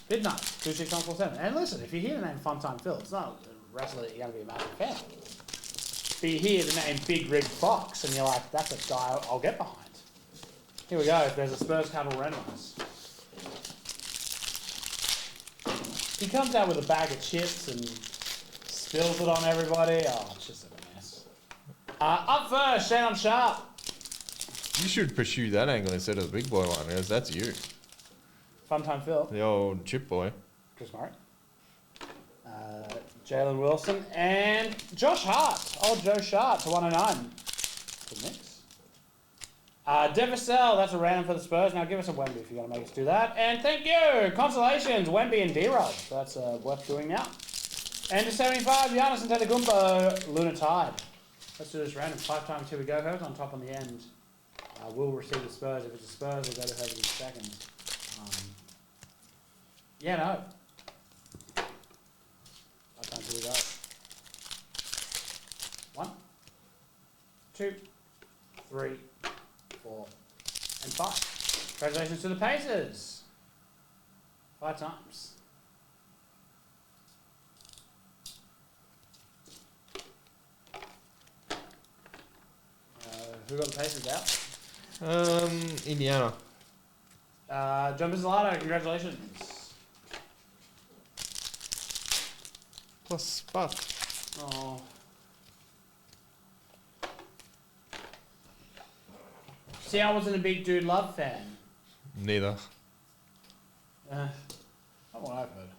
Midnight, 26147. And listen, if you hear the name Funtime Phil, it's not a wrestler that you're going to be a massive fan of. But you hear the name Big Rig Fox, and you're like, that's a guy I'll get behind. Here we go. There's a Spurs Cattle randomize. He comes out with a bag of chips and spills it on everybody. Oh, it's just a mess. Up first, Shannon Sharp. You should pursue that angle instead of the big boy one, because that's you. Funtime Phil. The old chip boy. Chris Murray. Jalen Wilson. And Josh Hart. Old Joe Sharp to 109. Good mix. Devicel, that's a random for the Spurs. Now give us a Wemby if you're going to make us do that. And thank you. Consolations, Wemby and D-Rob. That's worth doing now. And to 75, Giannis Antetokounmpo, Luna Tide. Let's do this random. 5 times. Here we go. Whoever's on top on the end will receive the Spurs. If it's the Spurs, we'll go to whoever's in second. Yeah, no. 5 times. Here we go. 1, 2, 3, 4, and 5. Congratulations to the Pacers. 5 times. Who got the Pacers out? Indiana. John Bizzolato, congratulations. Plus Spuck. Oh. See, I wasn't a big Dude Love fan. Neither. Not what I've heard.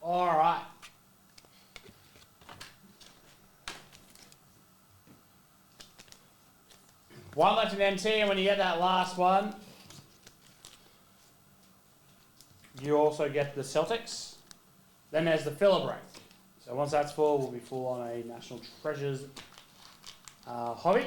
All right. One left in NT, and when you get that last one, you also get the Celtics. Then there's the filler break. So once that's full, we'll be full on a National Treasures hobby.